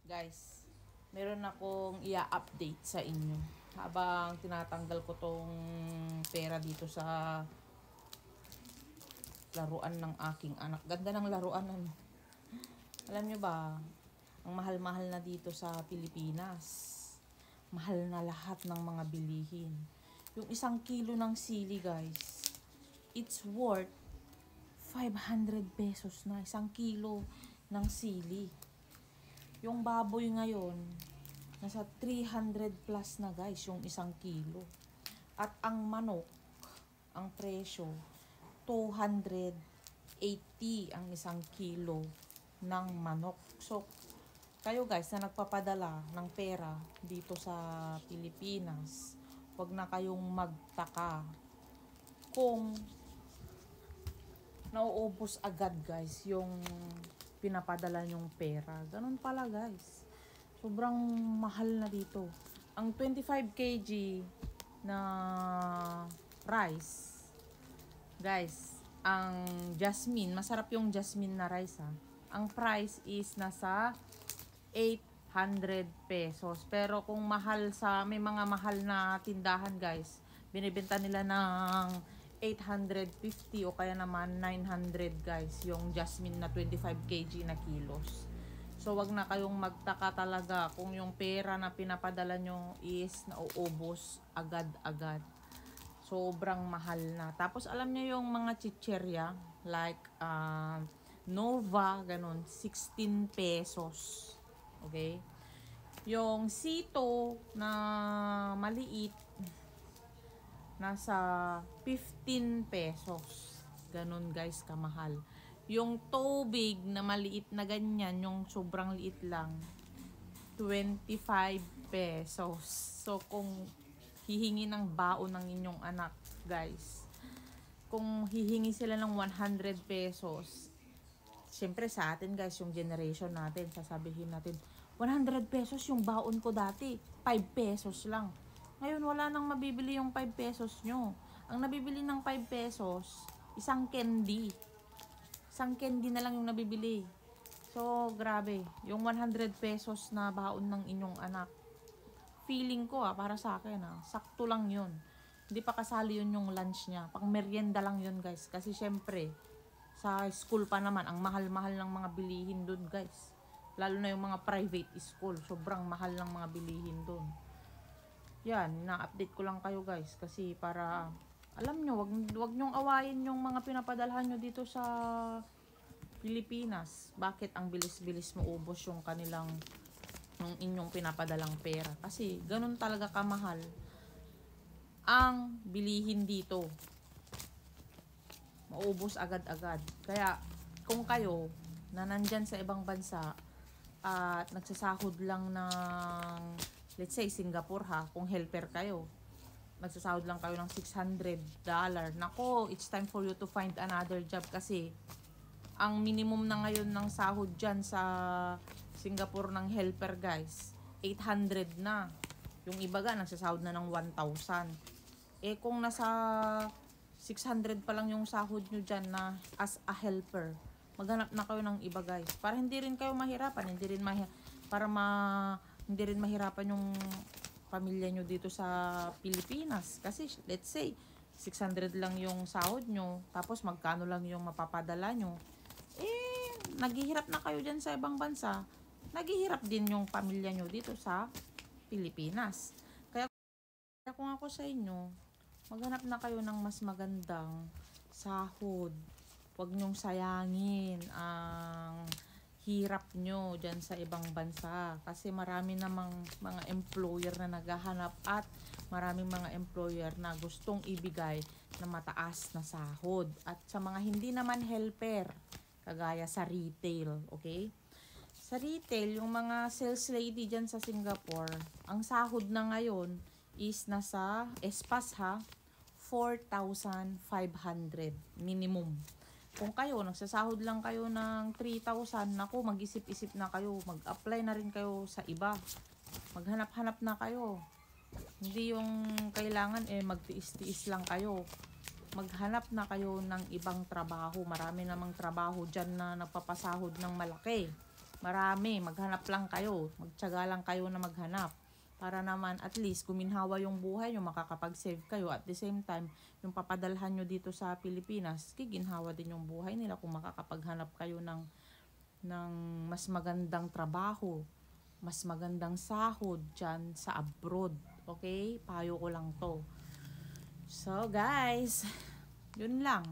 Guys, meron akong i-update sa inyo habang tinatanggal ko tong pera dito sa laruan ng aking anak. Ganda ng laruan, ano. Alam nyo ba, ang mahal-mahal na dito sa Pilipinas. Mahal na lahat ng mga bilihin. Yung 1 kilo ng sili, guys, it's worth 500 pesos na. 1 kilo ng sili. Yung baboy ngayon, nasa 300 plus na, guys, yung 1 kilo. At ang manok, ang presyo, 280 ang 1 kilo ng manok. So, kayo guys na nagpapadala ng pera dito sa Pilipinas, huwag na kayong magtaka kung nauubos agad, guys, yung pinapadala nyong pera. Ganun pala, guys. Sobrang mahal na dito. Ang 25 kg na rice, guys, ang jasmine, masarap yung jasmine na rice, ha. Ang price is nasa 800 pesos. Pero kung mahal sa, may mga mahal na tindahan, guys, binibenta nila ng 850 o kaya naman 900, guys, yung jasmine na 25 kg na kilos. So, wag na kayong magtaka talaga kung yung pera na pinapadala nyo is nauubos agad-agad. Sobrang mahal na. Tapos, alam nyo yung mga chicherya, like Nova, ganun, 16 pesos. Okay? Yung Sito na maliit, nasa 15 pesos. Ganun, guys, kamahal. Yung tubig na maliit na ganyan, yung sobrang liit lang, 25 pesos. So, kung hihingi ng baon ng inyong anak, guys, kung hihingi sila ng 100 pesos, syempre sa atin, guys, yung generation natin, sasabihin natin, 100 pesos yung baon ko dati, 5 pesos lang. Ngayon, wala nang mabibili yung 5 pesos nyo. Ang nabibili ng 5 pesos, isang candy. Isang candy na lang yung nabibili. So, grabe. Yung 100 pesos na baon ng inyong anak, feeling ko, para sa akin, sakto lang yun. Hindi pa kasali yun yung lunch niya. Pang merienda lang yun, guys. Kasi syempre, sa school pa naman, ang mahal-mahal ng mga bilihin dun, guys. Lalo na yung mga private school. Sobrang mahal ng mga bilihin dun. Yan, na-update ko lang kayo, guys, kasi para alam nyo, wag nyong awayin yung mga pinapadalhan nyo dito sa Pilipinas. Bakit ang bilis-bilis maubos yung kanilang, yung inyong pinapadalang pera? Kasi ganun talaga kamahal ang bilihin dito. Maubos agad-agad. Kaya kung kayo na nandyan sa ibang bansa at nagsasahod lang ng, let's say, Singapore, kung helper kayo, magsasahod lang kayo ng $600. Nako, it's time for you to find another job kasi ang minimum na ngayon ng sahod dyan sa Singapore ng helper, guys, 800 na. Yung iba ga, nagsasahod na ng 1,000. Kung nasa 600 pa lang yung sahod nyo dyan na as a helper, maghanap na kayo ng iba, guys. Para hindi rin kayo mahirapan, hindi rin mahirapan yung pamilya nyo dito sa Pilipinas. Kasi, let's say, 600 lang yung sahod nyo, tapos magkano lang yung mapapadala nyo. Naghihirap na kayo dyan sa ibang bansa, naghihirap din yung pamilya nyo dito sa Pilipinas. Kaya kung ako sa inyo, maghanap na kayo ng mas magandang sahod. Huwag nyong sayangin ang hirap nyo dyan sa ibang bansa. Kasi marami namang mga employer na naghahanap at maraming mga employer na gustong ibigay na mataas na sahod. At sa mga hindi naman helper, kagaya sa retail, okay? Sa retail, yung mga sales lady dyan sa Singapore, ang sahod na ngayon is nasa espas 4,500 minimum. Kung kayo, nagsasahod lang kayo ng 3,000, naku, mag-isip-isip na kayo, mag-apply na rin kayo sa iba. Maghanap-hanap na kayo. Hindi yung kailangan magtiis-tiis lang kayo. Maghanap na kayo ng ibang trabaho. Marami namang trabaho dyan na nagpapasahod ng malaki. Marami, maghanap lang kayo. Magtiyaga lang kayo na maghanap. Para naman at least guminhawa yung buhay nyo, makakapag-save kayo. At the same time, yung papadalhan nyo dito sa Pilipinas, giginhawa din yung buhay nila kung makakapaghanap kayo ng mas magandang trabaho, mas magandang sahod dyan sa abroad. Okay? Payo ko lang to. So guys, yun lang.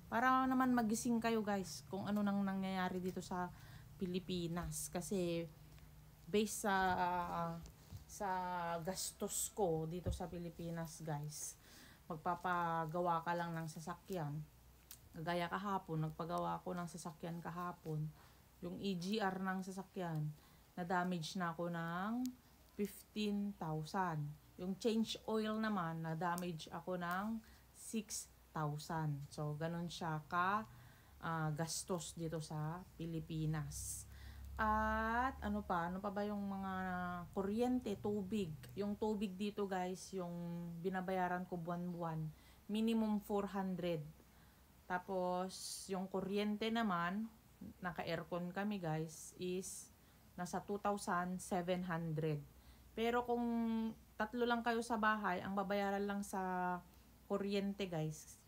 Para naman magising kayo guys kung ano nang nangyayari dito sa Pilipinas. Kasi based sa gastos ko dito sa Pilipinas guys, magpapagawa ka lang ng sasakyan. Gaya kahapon, nagpagawa ko ng sasakyan kahapon. Yung EGR ng sasakyan, na-damage na ako ng 15,000. Yung change oil naman, na-damage ako ng 6,000. So, ganun siya gastos dito sa Pilipinas. At ano pa ba yung mga kuryente, tubig. Yung tubig dito guys, yung binabayaran ko buwan-buwan, minimum 400. Tapos yung kuryente naman, naka-aircon kami guys, is nasa 2,700. Pero kung tatlo lang kayo sa bahay, ang babayaran lang sa kuryente guys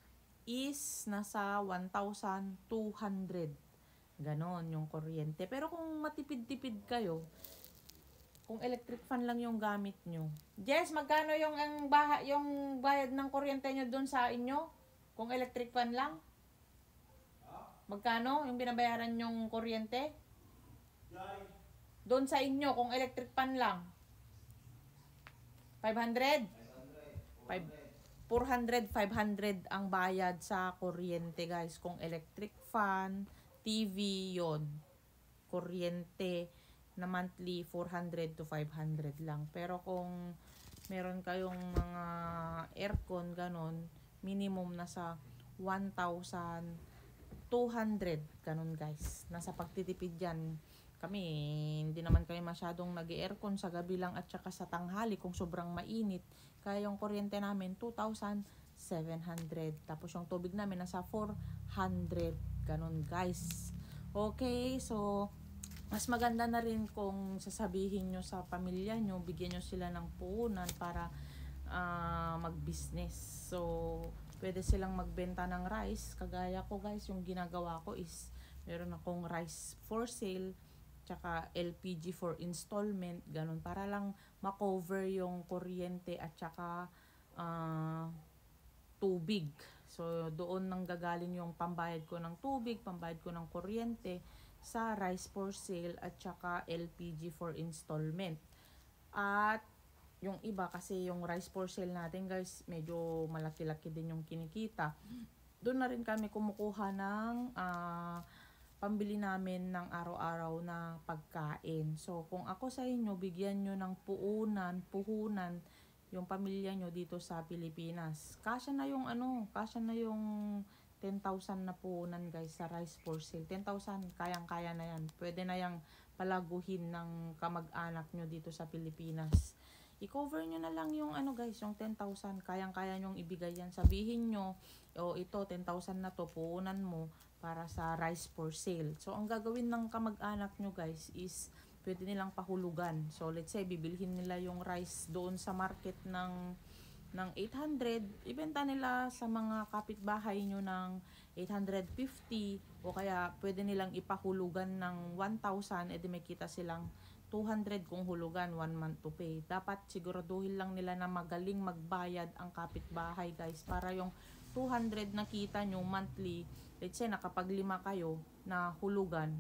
is nasa 1,200. Ganon yung kuryente. Pero kung matipid-tipid kayo, kung electric fan lang yung gamit nyo. Jess, magkano yung bayad ng kuryente nyo doon sa inyo? Kung electric fan lang? Magkano yung binabayaran yung kuryente? Doon sa inyo, kung electric fan lang? 500? 400, 500 ang bayad sa kuryente guys. Kung electric fan, TV, yon, kuryente na monthly 400 to 500 lang. Pero kung meron kayong mga aircon ganon, minimum nasa 1,200 ganon guys. Nasa pagtitipid yan. Kami hindi naman kami masyadong nag-aircon sa gabi lang at saka sa tanghali kung sobrang mainit. Kaya yung kuryente namin 2,700. Tapos yung tubig namin nasa 400. Ganon guys. Okay, so mas maganda na rin kung sasabihin nyo sa pamilya nyo, bigyan nyo sila ng puhunan para mag-business. So, pwede silang magbenta ng rice. Kagaya ko guys, yung ginagawa ko is meron akong rice for sale, tsaka LPG for installment, ganun, para lang makover yung kuryente at tsaka tubig. So, doon nang gagaling yung pambayad ko ng tubig, pambayad ko ng kuryente sa rice for sale at saka LPG for installment. At yung iba kasi yung rice for sale natin guys, medyo malaki-laki din yung kinikita. Doon na rin kami kumukuha ng pambili namin ng araw-araw na pagkain. So, kung ako sa inyo, bigyan nyo ng puhunan yung pamilya nyo dito sa Pilipinas. Kasya na yung 10,000 na puhunan guys sa rice for sale. 10,000, kayang-kaya na yan. Pwede na yung palaguhin ng kamag-anak nyo dito sa Pilipinas. I-cover nyo na lang yung guys, yung 10,000. Kayang-kaya nyong ibigay yan. Sabihin nyo, ito 10,000 na to, puhunan mo para sa rice for sale. So, ang gagawin ng kamag-anak nyo guys is pwede nilang pahulugan. So, let's say, bibilhin nila yung rice doon sa market ng 800, ibenta nila sa mga kapitbahay nyo ng 850, o kaya pwede nilang ipahulugan ng 1,000, edi may kita silang 200 kung hulugan, 1 month to pay. Dapat siguraduhin lang nila na magaling magbayad ang kapitbahay guys, para yung 200 na kita nyo monthly, let's say nakapag 5 kayo na hulugan,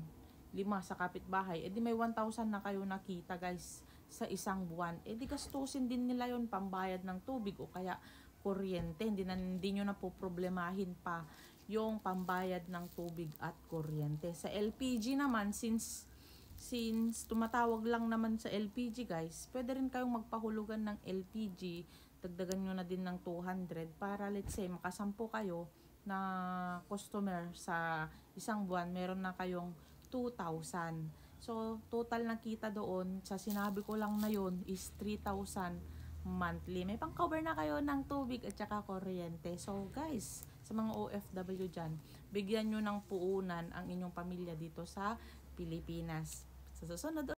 5 sa kapitbahay, edi may 1,000 na kayo nakita guys sa isang buwan. Edi gastusin din nila yon, pambayad ng tubig o kaya kuryente. Hindi nyo na po problemahin pa yung pambayad ng tubig at kuryente. Sa LPG naman, since tumatawag lang naman sa LPG guys, pwede rin kayong magpahulugan ng LPG. Dagdagan nyo na din ng 200 para let's say makasampu kayo na customer sa isang buwan, meron na kayong 2,000. So, total na kita doon, sa sinabi ko lang na yun, is 3,000 monthly. May pang-cover na kayo ng tubig at saka kuryente. So, guys, sa mga OFW dyan, bigyan nyo ng puunan ang inyong pamilya dito sa Pilipinas. Sa susunod